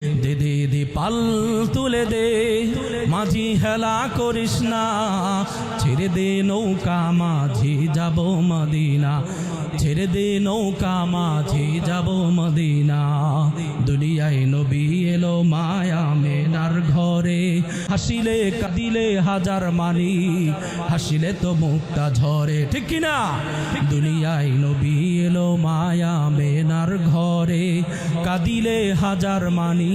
দে দে দে পাল তুলে দে, মাঝি হেলা করিস না, ছেড়ে দে নৌকা মাঝি যাব মদিনা, ছেড়ে দে নৌকা মাঝি যাব মদিনা। দুনিয়ায় নবী এলো মায়া মেনার ঘরে, হাসিলে কাঁদিলে হাজার মানি, হাসিলে তো মুক্তা ঝরে, ঠিক কিনা? দুনিয়ায় নবী এলো মায়া মেনার ঘরে, কাঁদিলে হাজার মানি,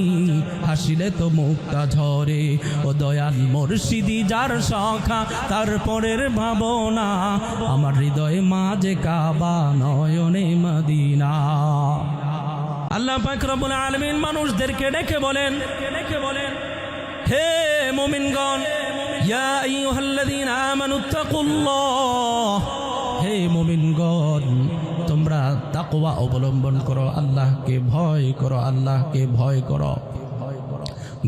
হাসিলে তো মুক্তা ঝরে। ও দয়াল মুর্শিদি যার সখা, তারপরের ভাবনা, আমার হৃদয়ে মাঝে কাবা নয়নে মদিনা। আল্লাহ পাক রব্বুল আলামিন মানুষদেরকে ডেকে বলেন, হে মুমিনগণ, ইয়া আইয়ুহাল্লাযীনা আমানুত্তাকুল্লাহ, হে মুমিনগণ তোমরা তাকওয়া অবলম্বন করো, আল্লাহকে ভয় করো, আল্লাহকে ভয় করো,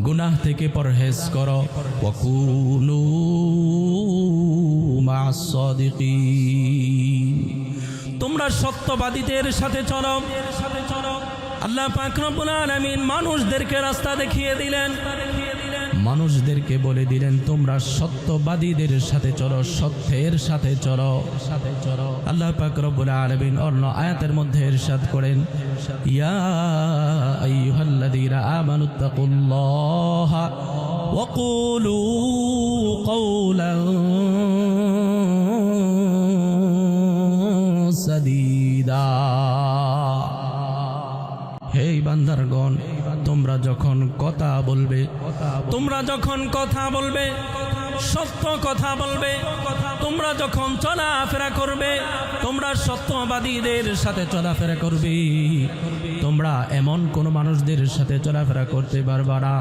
গুনাহ থেকে পরহেজ করো। ওয়াকুনু মা'আস সাদিকিন, তোমরা সত্যবাদীদের সাথে চলো। আল্লাহ পাক রব্বুল আলামিন মানুষদেরকে রাস্তা দেখিয়ে দিলেন, মানুষদেরকে বলে দিলেন তোমরা সত্যবাদীদের সাথে চলো, সত্যের সাথে চলো। আল্লাহ পাক রব্বুল আলামিন অন্য আয়াতের মধ্যে ইরশাদ করেন, ইয়া আইয়ুহাল্লাযীনা আমানুত্তাকুল্লাহা ওয়া কুলু কওলান সাদীদা। হে বান্দারগণ, তোমরা যখন কথা বলবে, তোমরা যখন কথা বলবে, সত্য কথা বলবে, তোমরা যখন চলাফেরা করবে, তোমরা সত্যবাদীদের সাথে চলাফেরা করবে। তোমরা এমন কোন মানুষদের সাথে চলাফেরা করতে পারবা না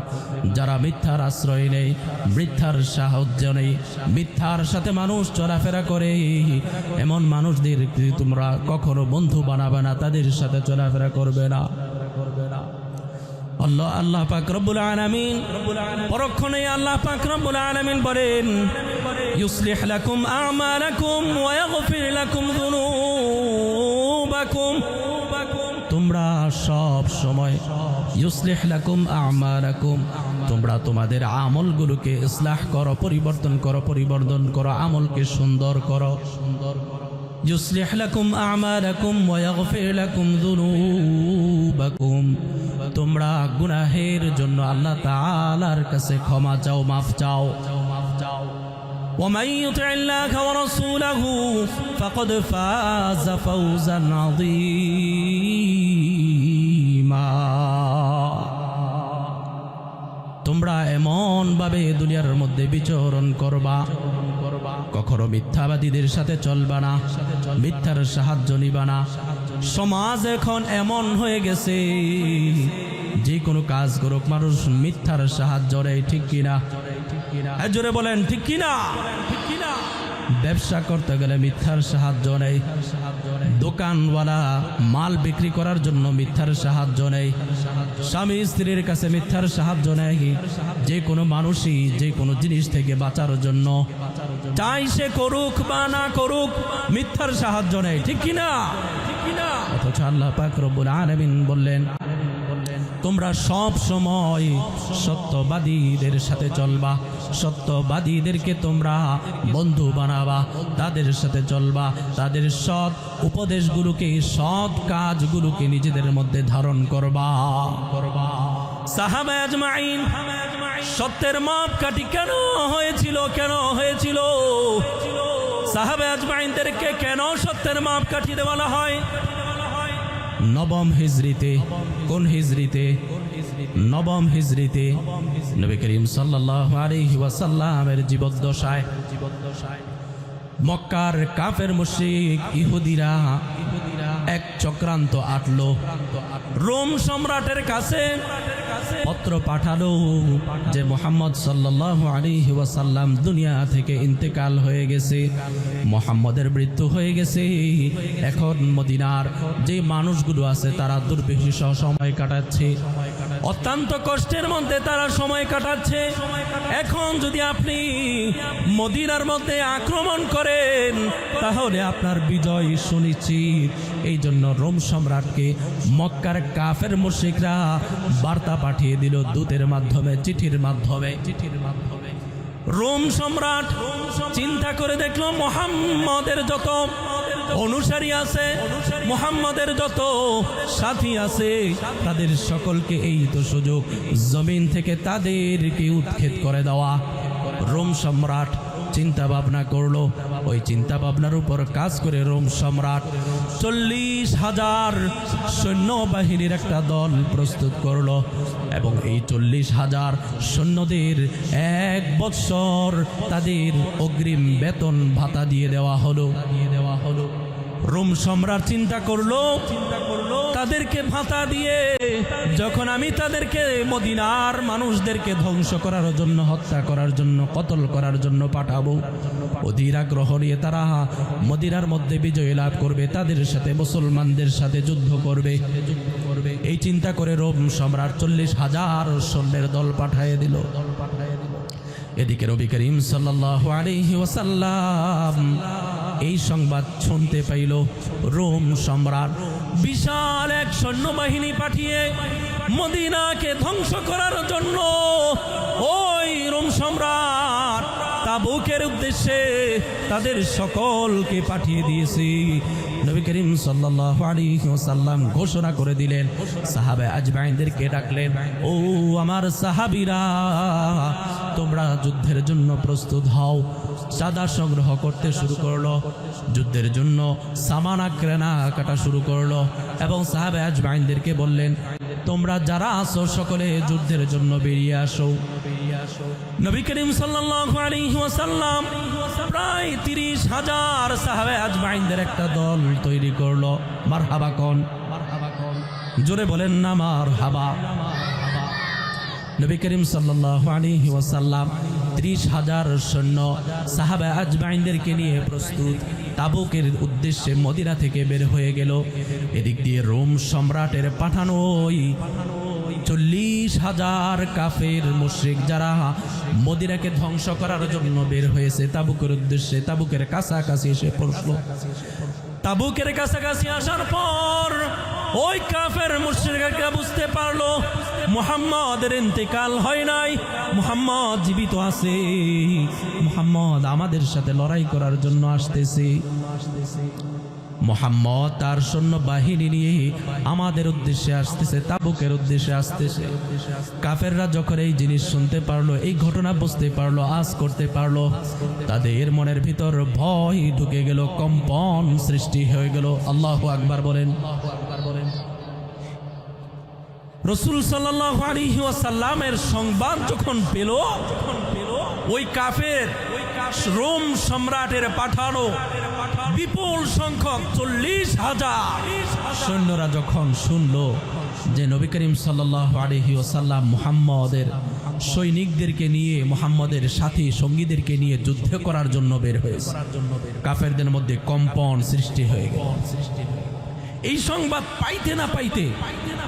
যারা মিথ্যার আশ্রয় নেই, মিথ্যার সাহায্য নেই, মিথ্যার সাথে মানুষ চলাফেরা করে। এমন মানুষদের তোমরা কখনো বন্ধু বানাবে না, তাদের সাথে চলাফেরা করবে না। আল্লাহ পাক রব্বুল আলামিন পরক্ষণে আল্লাহ পাক রব্বুল আলামিন বলেন, ইউসলিহ লাকুম আমালাকুম ওয়া ইয়াগফির লাকুম যুনুবাকুম। তোমরা সব সময় ইউসলিহ লাকুম আমালাকুম, তোমরা তোমাদের আমলগুলোকে ইসলাহ করো, পরিবর্তন করো, আমলকে সুন্দর করো। ইউসলিহ লাকুম আমালাকুম ওয়া ইয়াগফির লাকুম যুনুবাকুম, তোমরা গুনাহের জন্য আল্লাহ তাআলার কাছে ক্ষমা চাও, মাফ চাও। ومن يطع الله ورسوله فقد فاز فوزا عظيما। তোমরা এমন ভাবে দুনিয়ার মধ্যে বিচরণ করবা, কখনো মিথ্যাবাদীদের সাথে চলবা না, মিথ্যার সাহায্য নিবা না। সমাজ এখন এমন হয়ে গেছে, যে কোনো কাজ করুক মানুষ মিথ্যার সাহায্য নেয়, ঠিক কিনা? জোরে বলেন, ঠিক কিনা? ব্যবসা করতে গেলে মিথ্যার সাহায্য নেই, দোকানওয়ালা মাল বিক্রি করার জন্য মিথ্যার সাহায্য নেই, স্বামী স্ত্রীর কাছে মিথ্যার সাহায্য নেই, যে কোনো মানুষই যে কোনো জিনিস থেকে বাঁচার জন্য চাই সে করুক বা না করুক, মিথ্যার সাহায্য নেই, ঠিক কিনা? অথচ আল্লাহ পাক রব্বুল আলামিন বললেন, তোমরা সব সময় সত্যবাদীদের সাথে চলবা, সত্যবাদীদেরকে তোমরা বন্ধু বানাবা, তাদের সাথে চলবা, তাদের সৎ উপদেশগুলোকে, সৎ কাজগুলোকে নিজেদের মধ্যে ধারণ করবা। সাহাবা আজমাইন সত্যের মাপকাঠি কেন হয়েছিল? সাহাবা আজমাইনদেরকে কেন সত্যের মাপকাঠি দেওয়া হয়? নবম হিজরিতে, কোন হিজরিতে? নবম হিজরিতে নবী করিম সাল্লাল্লাহু আলাইহি ওয়াসাল্লামের জীবদ্দশায় মক্কার কাফের মুশরিক ইহুদিরা এক চক্রান্ত আটলো, রোম সম্রাটের কাছে পত্র পাঠালো যে মুহাম্মদ সাল্লাল্লাহু আলাইহি ওয়াসাল্লাম দুনিয়া থেকে ইন্তেকাল হয়ে গেছে, মুহাম্মদের মৃত্যু হয়ে গেছে। এখন মদিনার যে মানুষগুলো আছে তারা দুর্বিষহ সময় কাটাচ্ছে, অত্যন্ত কষ্টের মধ্যে তারা সময় কাটাচ্ছে। এখন যদি আপনি মদিনার মধ্যে আক্রমণ করেন তাহলে আপনার বিজয় সুনিশ্চিত। এই জন্য রোম সম্রাটকে মক্কার কাফের মুশরিকরা বার্তা পাঠিয়ে দিল দূতের মাধ্যমে, চিঠির মাধ্যমে। রোম সম্রাট চিন্তা করে দেখলো মুহাম্মদের যত অনুসারী আছে, মুহাম্মদের যত সাথী আছে, তাদের সকলকে এই তো সুযোগ জমিন থেকে তাদেরকে উৎখাত করে দেওয়া। রোম সম্রাট চিন্তা ভাবনা করলো। ওই চিন্তা ভাবনার উপর কাজ করে রোম সম্রাট 40,000 সৈন্যবাহিনীর একটা দল প্রস্তুত করলো এবং এই 40,000 সৈন্যদের 1 বৎসর তাদের অগ্রিম বেতন ভাতা দিয়ে দেওয়া হলো। রোম সম্রাট চিন্তা করলো তাদেরকে ভাতা দিয়ে যখন আমি তাদেরকে মদিনার মানুষদেরকে ধ্বংস করার জন্য, হত্যা করার জন্য, কতল করার জন্য পাঠাবো, অধীর আগ্রহ নিয়ে তারা মদিনার মধ্যে বিজয় লাভ করবে, তাদের সাথে মুসলমানদের সাথে যুদ্ধ করবে। এই চিন্তা করে রোম সম্রাট 40,000 সৈন্যের দল পাঠিয়ে দিল। এদিকে নবী করিম সাল্লাল্লাহু আলাইহি ওয়াসাল্লাম এই সংবাদ শুনতে পাইল। রোম সম্রাট বিশাল এক সৈন্যবাহিনী পাঠিয়ে মদিনাকে ধ্বংস করার জন্য ওই রোম সম্রাট তাবুকের উদ্দেশ্যে তাদের সকলকে পাঠিয়ে দিয়েছে। নবী করিম সাল্লাল্লাহু আলাইহি ওয়াসাল্লাম ঘোষণা করে দিলেন, সাহাবা আজমাইনদেরকে ডাকলেন, ও আমার সাহাবীরা, তোমরা যুদ্ধের জন্য প্রস্তুত হও। চাঁদা সংগ্রহ করতে শুরু করলো, যুদ্ধের জন্য সামান কেনা কাটা শুরু করলো এবং সাহাবা আজমাইনদেরকে বললেন, তোমরা যারা আসো সকলে যুদ্ধের জন্য বেরিয়ে আসো। নবী করিম সাল্লাল্লাহু আলাইহি ওয়াসাল্লাম প্রায় 30,000 সাহাবা আজমাইনদের একটা দল তৈরি করলো। মারহাবা কোন, জোরে বলেন না মারহাবা। নবী করিম সাল্লাল্লাহু আলাইহি ওয়াসাল্লাম 30,000 সৈন্য সাহাবা আজমাইনদেরকে নিয়ে প্রস্তুত তাবুকের উদ্দেশ্যে মদিনা থেকে বের হয়ে গেল। এদিক দিয়ে রোম সম্রাটের পাঠানো 40,000 কাফের মুশরিক যারা মদিনাকে ধ্বংস করার জন্য বের হয়েছে তাবুকের উদ্দেশ্যে, তাবুকের কাছাকাছি এসে পড়ল। তাবুকের কাছাকাছি আসার পর ওই কাফের মুশরিকরা বুঝতে পারলো মুহাম্মদের ইন্তেকাল হয় নাই, মুহাম্মদ জীবিত আছে, মুহাম্মদ আমাদের সাথে লড়াই করার জন্য আসতেছে। মুহাম্মদ তার সৈন্য বাহিনী নিয়ে আমাদের উদ্দেশ্যে আসতেছে, তাবুকের উদ্দেশ্যে আসতেছে। কাফেররা যখন এই জিনিস শুনতে পারলো, এই ঘটনা বুঝতে পারলো, আজ করতে পারলো, তাদের মনের ভিতর ভয় ঢুকে গেল, কম্পন সৃষ্টি হয়ে গেল। আল্লাহু আকবার বলেন। রাসূল সাল্লাল্লাহু আলাইহি ওয়াসাল্লামের সংবাদ যখন পেল, ওই কাফের রোম সম্রাটের পাঠানো বিপুল সংখ্যক 40,000 সৈন্যরা যখন শুনল যে নবী করিম সাল্লাল্লাহু আলাইহি ওয়াসাল্লাম মুহাম্মদের সৈনিকদেরকে নিয়ে, মুহাম্মদের সাথী সঙ্গীদেরকে নিয়ে যুদ্ধ করার জন্য বের হয়েছে, কাফেরদের মধ্যে কম্পন সৃষ্টি হয়ে গেল। এই সংবাদ পাইতে না পাইতে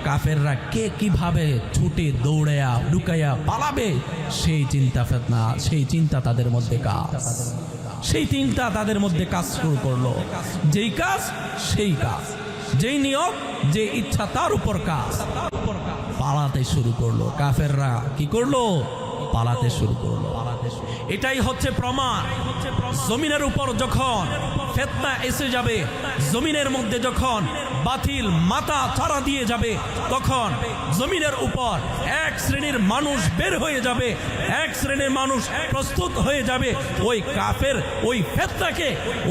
কাফেররা কে কিভাবে ছুটে দৌড়ায়া লুকাইয়া পালাবে সেই চিন্তা তাদের মধ্যে কাজ শুরু করলো। যেই কাজ সেই কাজ, যেই নিয়ম যে ইচ্ছা তার উপর কাজ, পালাতে শুরু করলো। কাফেররা কি করলো? পালাতে শুরু করলো। এটাই হচ্ছে প্রমাণ, জমিনের উপর যখন ফিতনা এসে যাবে, জমিনের মধ্যে যখন বাতিল মাথা চারা দিয়ে যাবে, তখন জমিনের উপর এক শ্রেণীর মানুষ বের হয়ে যাবে, এক শ্রেণীর মানুষ প্রস্তুত হয়ে যাবে ওই কাফের, ওই ফিতনাকে,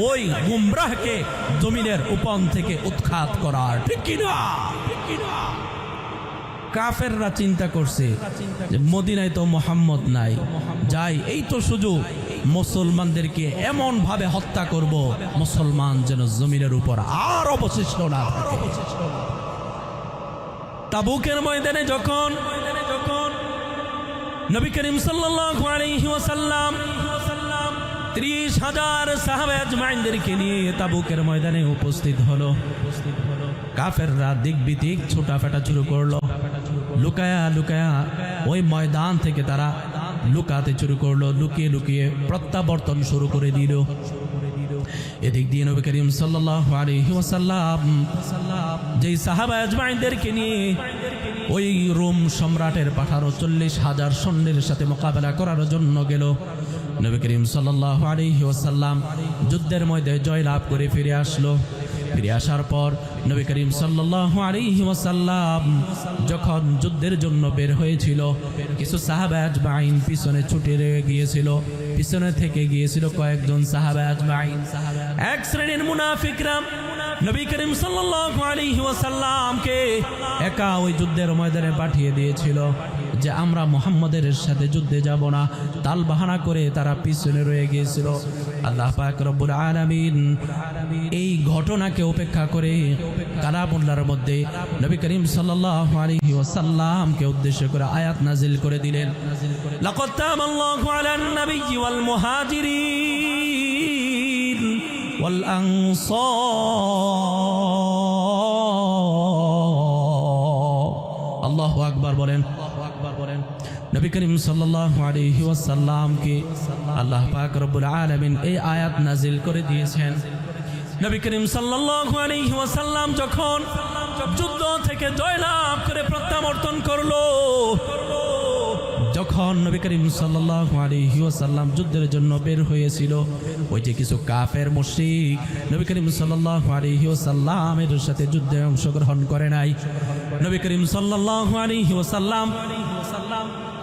ওই গুমরাহকে জমিনের উপর থেকে উৎখাত করার। ঠিক কিনা? কাফেররা চিন্তা করছে যে মদিনায় তো মুহাম্মদ নাই, যাই এই তো সুযোগ, মুসলমানদেরকে এমন ভাবে হত্যা করব মুসলমান যেন জমিনের উপর আর অবশিষ্ট না থাকে। তাবুকের ময়দানে যখন নবী করিম সাল্লাল্লাহু আলাইহি ওয়াসাল্লাম 30,000 সাহাবা আজমাইনদেরকে নিয়ে তাবুকের ময়দানে উপস্থিত হলো, কাফেররা দিক বিদিক ছোটাফেটা শুরু করলো। লুকায়া লুকায়া ওই ময়দান থেকে তারা লুকাতে শুরু করলো, লুকিয়ে লুকিয়ে প্রত্যাবর্তন শুরু করে দিল। এদিক দিয়ে নবী করিম সাল্লাল্লাহু আলাইহি ওয়াসাল্লাম যেই সাহাবা আজমাইনদেরকে নিয়ে ওই রোম সম্রাটের পাঠানো 40,000 সৈন্যের সাথে মোকাবেলা করার জন্য গেল। নবী করিম সাল্লাল্লাহু আলাইহি ওয়াসাল্লাম যুদ্ধের ময়দানে জয়লাভ করে ফিরে আসলো। ফিরে আসার পর নবী করিম সাল্লাল্লাহু আলাইহি ওয়াসাল্লাম যখন যুদ্ধের জন্য বের হয়েছিল, কিছু সাহাবা আজমাইন পিছনে ছুটে রয়ে গিয়েছিল। পিছনে থেকে গিয়েছিল কয়েকজন সাহাবা আজমাইন। এক শ্রেণীর মুনাফিকরা নবী করিম সাল্লাল্লাহু আলাইহি ওয়াসাল্লামকে একা ওই যুদ্ধের ময়দানে পাঠিয়ে দিয়েছিল যে আমরা মুহাম্মদের সাথে যুদ্ধে যাব না। তাল বাহানা করে তারা পিছনে রয়ে গিয়েছিল। আল্লাহ পাক রব্বুল আলামিন এই ঘটনাকে উপেক্ষা করে কালামুল্লাহর মধ্যে নবী করিম সাল্লাল্লাহু আলাইহি ওয়াসাল্লামকে উদ্দেশ্য করে আয়াত নাজিল করে দিলেন, লাকাদ তাবাল্লাহু আলান নাবিয়্যি ওয়াল মুহাজিরিন ওয়াল আনসার। আল্লাহু আকবার বলেন। নবী করিম সাল্লাল্লাহু আলাইহি ওয়াসাল্লামকে আল্লাহ পাক রব্বুল আলামিন এই আয়াত নাজিল করে দিয়েছেন। নবী করিম সাল্লাল্লাহু আলাইহি ওয়াসাল্লাম যখন যুদ্ধ থেকে জয়লাভ করে প্রত্যাবর্তন করলো, যখন নবী করিম সাল্লাল্লাহু আলাইহি ওয়াসাল্লাম যুদ্ধের জন্য বের হয়েছিল, ওই যে কিছু কাফের মুশরিক নবী করিম সাল্লাল্লাহু আলাইহি ওয়াসাল্লামের সাথে যুদ্ধে অংশগ্রহণ করে নাই। নবী করিম সাল্লাল্লাহু আলাইহি ওয়াসাল্লাম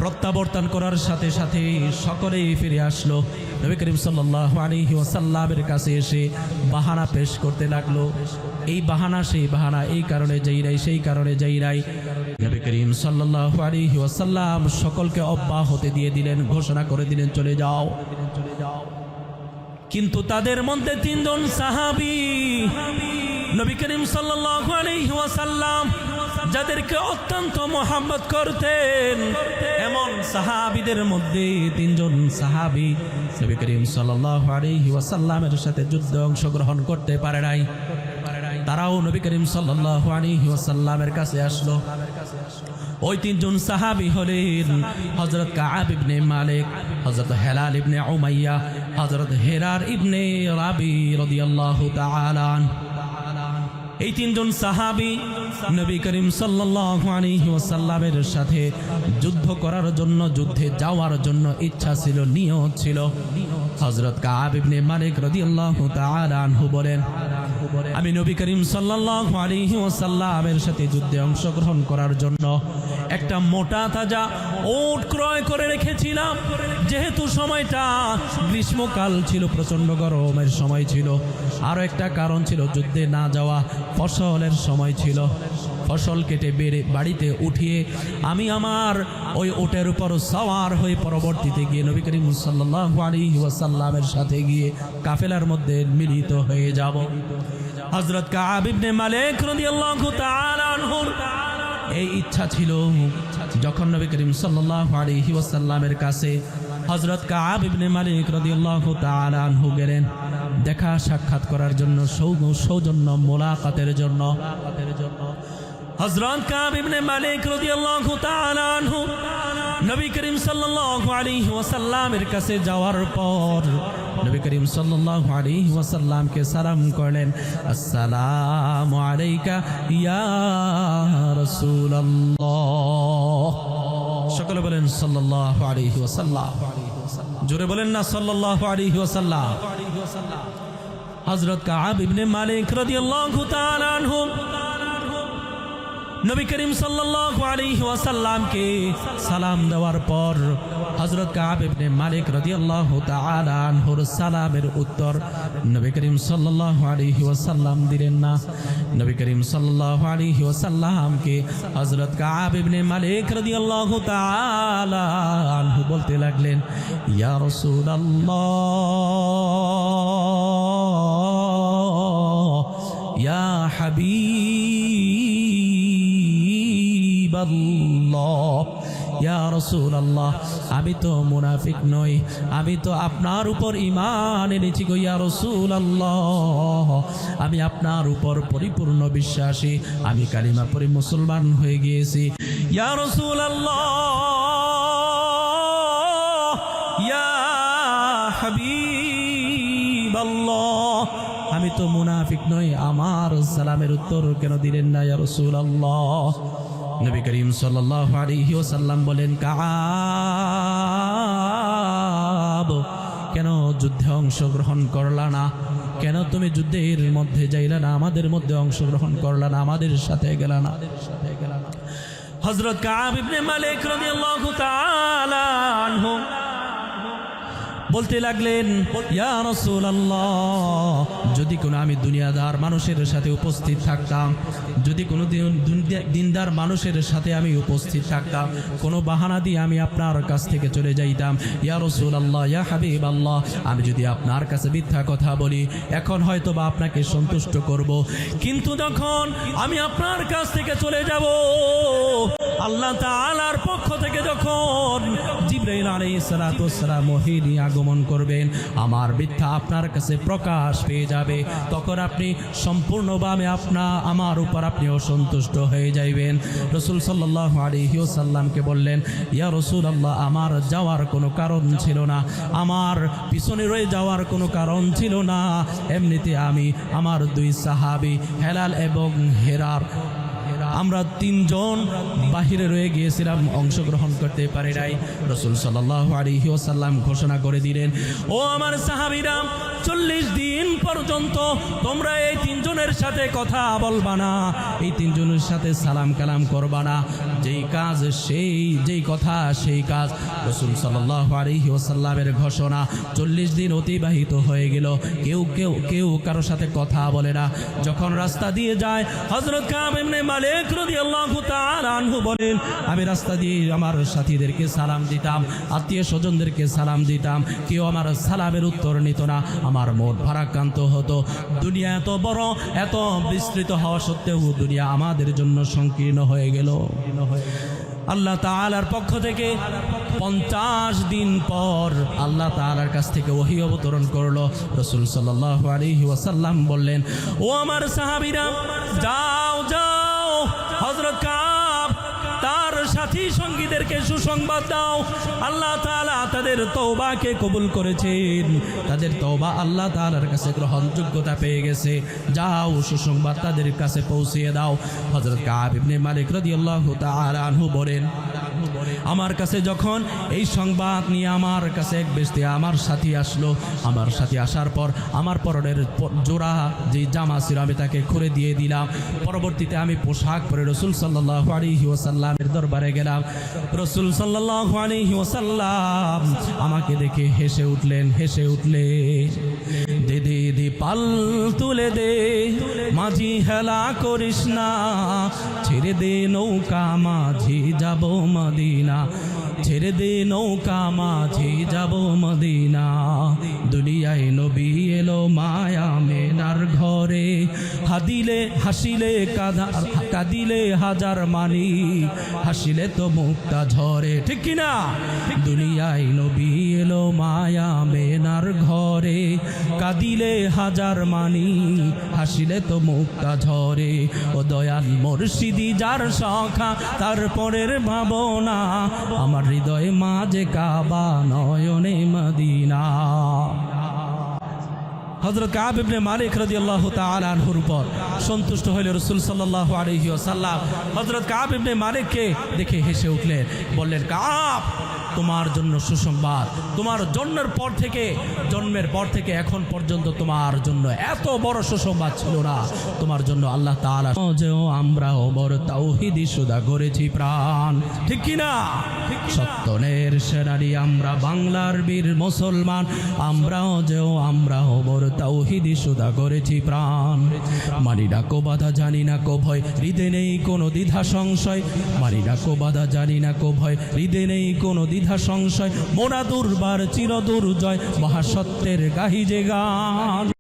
প্রত্যাবর্তন করার সাথে সাথে সকলেই ফিরে আসলো। নবী করিম সাল্লাল্লাহু আলাইহি ওয়াসাল্লামের কাছে এসে বাহানা পেশ করতে লাগলো, এই বাহানা সেই বাহানা, এই কারণে যাই নাই, সেই কারণে যাই নাই। নবী করিম সাল্লাল্লাহু আলাইহি ওয়াসাল্লাম সকলকে অব্যাহতি দিয়ে দিলেন, ঘোষণা করে দিলেন চলে যাও। কিন্তু তাদের মধ্যে 3 জন সাহাবী নবী করিম সাল্লাল্লাহু আলাইহি ওয়াসাল্লাম যাদেরকে অত্যন্ত মোহাম্মত করতেন, এমন সাহাবীদের মধ্যে 3 জন সাহাবী নবী করিম সাল্লাল্লাহু আলাইহি ওয়াসাল্লামের সাথে যুদ্ধে অংশগ্রহণ করতে পারে নাই। তারাও নবী করিম সাল্লাল্লাহু আলাইহি ওয়াসাল্লামের কাছে আসলো। ওই 3 জন সাহাবী হলেন হযরত কাআব ইবনে মালিক, হযরত হেলাল ইবনে উমাইয়া, হযরত হেরার ইবনে রাবি রাদিয়াল্লাহু তাআলা। এই 3 জন সাহাবী নবী করিম সাল্লাল্লাহু আলাইহি ওয়াসাল্লামের সাথে যুদ্ধ করার জন্য, যুদ্ধে যাওয়ার জন্য ইচ্ছা ছিল, নিয়ত ছিল। হযরত কাআব ইবনে মালিক রাদিয়াল্লাহু তাআলা আনহু বলেন, আমি নবী করিম সাল্লাল্লাহু আলাইহি ওয়াসাল্লামের সাথে যুদ্ধে অংশগ্রহণ করার জন্য একটা মোটা তাজা উট ক্রয় করে রেখেছিলাম। যেহেতু সময়টা গ্রীষ্মকাল ছিল, প্রচন্ড গরমের সময় ছিল, আরো একটা কারণ ছিল যুদ্ধে না যাওয়া, ফসলের সময় ছিল। ফসল কেটে বেড়ে বাড়িতে উঠিয়ে আমি আমার ওই উটের উপর সওয়ার হয়ে পরবর্তীতে গিয়ে নবী করিম সাল্লাল্লাহু আলাইহি ওয়াসাল্লামের সাথে গিয়ে কাফেলার মধ্যে মিলিত হয়ে যাব। হযরত কাআব ইবনে মালিক রাদিয়াল্লাহু তাআলা আনহু এই ইচ্ছা ছিল। যখন নবী করিম সাল্লাল্লাহু আলাইহি ওয়াসাল্লামের কাছে হযরত কাআব ইবনে মালিক রাদিয়াল্লাহু তাআলা আনহু গেলেন দেখা সাক্ষাৎ করার জন্য, সৌজন্য মোলাকাতের জন্য। হযরত কাআব ইবনে মালিক রাদিয়াল্লাহু তাআলা আনহু নবী করিম সাল্লাল্লাহু আলাইহি ওয়াসাল্লামের কাছে যাওয়ার পর নবী করিম সাল্লাল্লাহু আলাইহি ওয়াসাল্লামকে সালাম করলেন, আসসালামু আলাইকা ইয়া রাসূলুল্লাহ। সকলে বলেন সাল্লাল্লাহু আলাইহি ওয়াসাল্লাম। জোরে বলেন না সাল্লাল্লাহু আলাইহি ওয়াসাল্লাম। হযরত কাআব ইবনে মালিক রাদিয়াল্লাহু তাআলা আনহু নবী করিম সাল্লাল্লাহু আলাইহি ওয়াসাল্লামকে সালাম দেওয়ার পর হযরত কাআব ইবনে মালিক রাদিয়াল্লাহু তাআলা আনহুর সালামের উত্তর নবী করিম সাল্লাল্লাহু আলাইহি ওয়াসাল্লাম দিলেন না। নবী করিম সাল্লাল্লাহু আলাইহি ওয়াসাল্লামকে হযরত কাআব ইবনে মালিক রাদিয়াল্লাহু তাআলা আনহু বলতে লাগলেন, ইয়া রাসূলুল্লাহ, ইয়া হাবিব, ইয়া রাসূলুল্লাহ, আমি তো মুনাফিক নই, আমি তো আপনার উপর ঈমান এনেছি গো ইয়া রাসূলুল্লাহ, আমি আপনার উপর পরিপূর্ণ বিশ্বাসী, আমি কালিমা পড়ে মুসলমান হয়ে গিয়েছি। ইয়া রাসূলুল্লাহ, ইয়া হাবিবাল্লাহ, আমি তো মুনাফিক নই, আমার সালামের উত্তর কেন দিলেন না ইয়া রাসূলুল্লাহ? নবী করিম সাল্লাল্লাহু আলাইহি ওয়াসাল্লাম বলেন, কাব, কেন যুদ্ধে অংশগ্রহণ করলা না? কেন তুমি যুদ্ধের মধ্যে যাইলা না? আমাদের মধ্যে অংশগ্রহণ করলা না? আমাদের সাথে গেলা না? হযরত কাব ইবনে মালিক রাদিয়াল্লাহু তাআলা আনহু বলতে লাগলেন, ইয়া রাসূলুল্লাহ, যদি কোনো আমি দুনিয়াদার মানুষের সাথে উপস্থিত থাকতাম, যদি কোনো দিনদার মানুষের সাথে আমি উপস্থিত থাকতাম, কোনো বাহানা দিয়ে আমি আপনার কাছ থেকে চলে যাইতাম, ইয়া রাসূলুল্লাহ, ইয়া হাবিবাল্লাহ, আমি যদি আপনার কাছে মিথ্যা কথা বলি, এখন হয়তো বা আপনাকে সন্তুষ্ট করব, কিন্তু যখন আমি আপনার কাছ থেকে চলে যাব, আল্লাহ তাআলার পক্ষ থেকে যখন জিবরাইল আলাইহিস সালাতু ওয়াস সালাম ওহী নিয়ে আগমন করবেন, আমার মিথ্যা আপনার কাছে প্রকাশ পেয়ে যাবে, তখন আপনি সম্পূর্ণভাবে আমার উপর আপনি অসন্তুষ্ট হয়ে যাইবেন। রাসূল সাল্লাল্লাহু আলাইহি ওয়াসাল্লামকে বললেন, ইয়া রাসূলুল্লাহ, আমার যাওয়ার কোনো কারণ ছিল না, আমার পিছনে রয়ে যাওয়ার কোনো কারণ ছিল না, এমনিতে আমি আমার দুই সাহাবী হেলাল এবং হেরার, আমরা তিনজন বাহিরে রয়ে গিয়েছিলাম, অংশগ্রহণ করতে পারি নাই। রাসূল সাল্লাল্লাহু আলাইহি ওয়াসাল্লাম ঘোষণা করে দিলেন, ও আমার সাহাবীরা, 40 দিন পর্যন্ত তোমরা এই তিনজনের সাথে কথা বলবা না, এই তিনজনের সাথে সালাম কালাম করবা না, যেই কাজ যেই কথা সেই কাজ। রাসূল সাল্লাল্লাহু আলাইহি ওয়াসাল্লামের ঘোষণা। 40 দিন অতিবাহিত হয়ে গেল, কেউ কারো সাথে কথা বলে না। যখন রাস্তা দিয়ে যায়, হযরত কাব ইবনে মালিক রাদিয়াল্লাহু তাআলা আনহু বলেন, আমি রাস্তা দিয়ে আমার সাথীদেরকে সালাম দিতাম, আত্মীয় স্বজনদেরকে সালাম দিতাম, কেউ আমার সালামের উত্তর নিত না, আমার মন ভারাক্রান্ত হতো। দুনিয়া এত বড়, এত বিস্তৃত হওয়া সত্ত্বেও দুনিয়া আমাদের জন্য সংকীর্ণ হয়ে গেল। আল্লাহ তাআলার পক্ষ থেকে 50 দিন পর আল্লাহ তাআলার কাছ থেকে ওহী অবতরণ করলো। রাসূল সাল্লাল্লাহু আলাইহি ওয়াসাল্লাম বললেন, ও আমার সাহাবীরা, যাও যাও, হযরত কাব তার সাথী সঙ্গীদেরকে সুসংবাদ দাও, আল্লাহ তাআলা তাদের তওবাকে কবুল করেছেন, তাদের তওবা আল্লাহ তাআলার কাছে গ্রহণযোগ্যতা পেয়ে গেছে, যাও সুসংবাদ তাদের কাছে পৌঁছিয়ে দাও। হযরত কাব ইবনে মালিক রাদিয়াল্লাহু তাআলা আনহু বলেন, আমার কাছে যখন এই সংবাদ নিয়ে আমার কাছে এক ব্যক্তি আমার সাথী আসলো, আমার সাথী আসার পর আমার পরনের জোড়া যে জামা ছিল আমি তাকে খুলে দিয়ে দিলাম। পরবর্তীতে আমি পোশাক পরে রাসূল সাল্লাল্লাহু আলাইহি ওয়াসাল্লামের দরবারে গেলাম। রাসূল সাল্লাল্লাহু আলাইহি ওয়াসাল্লাম আমাকে দেখে হেসে উঠলেন। দে দে দে পাল তুলে দে, মাঝি হেলা করিস না, ছেড়ে দে নৌকা, মাঝি যাব মদিনা, ছেড়ে দে নৌকা, মাঝি যাব মদিনা। দুনিয়ায় নবী এলো মায়া মেনার ঘরে, কাঁদিলে হাজার মানি, হাসিলে তো মুক্তা ঝরে। ঠিক কিনা? দুনিয়ায় নবী এলো মায়া মেনার ঘরে, কাঁদিলে হাজার মানি, হাসিলে তো মুক্তা ঝরে। ও দয়াল মুর্শিদি যার সখা, তারপরের ভাবনা, আমার হৃদয়ে মাঝে কাবা, নয়নে মদিনা। হযরত কাব ইবনে মালিক রাদিয়াল্লাহু তাআলা আনহুর উপর সন্তুষ্ট হইল রাসূল সাল্লাল্লাহু আলাইহি ওয়াসাল্লাম। হযরত কাব ইবনে মালিককে দেখে হেসে উঠলেন, বললেন, কাব, তোমার জন্য সুসংবাদ, তোমার জন্মের পর থেকে এখন পর্যন্ত তোমার জন্য এত বড় সুসংবাদ ছিল না। তোমার জন্য আল্লাহ তাআলা যেও আমরাও বড় তাওহীদি সুদা করেছি প্রাণ। ঠিক কিনা? সত্যনের সেনানি আমরা, বাংলার বীর মুসলমান, আমরাও বড় তাওহীদি সুদা করেছি প্রাণ। মানি না কো বাধা, জানি না কো ভয়, হৃদয়ে নেই কোনো দ্বিধা সংশয়, মানি না কো বাধা, জানি না কো ভয়, হৃদয়ে নেই কোনো দ্বিধা সংশয়, মোরা দুর্বার চির দুর্জয়, মহাসত্যের গাহি যে গান।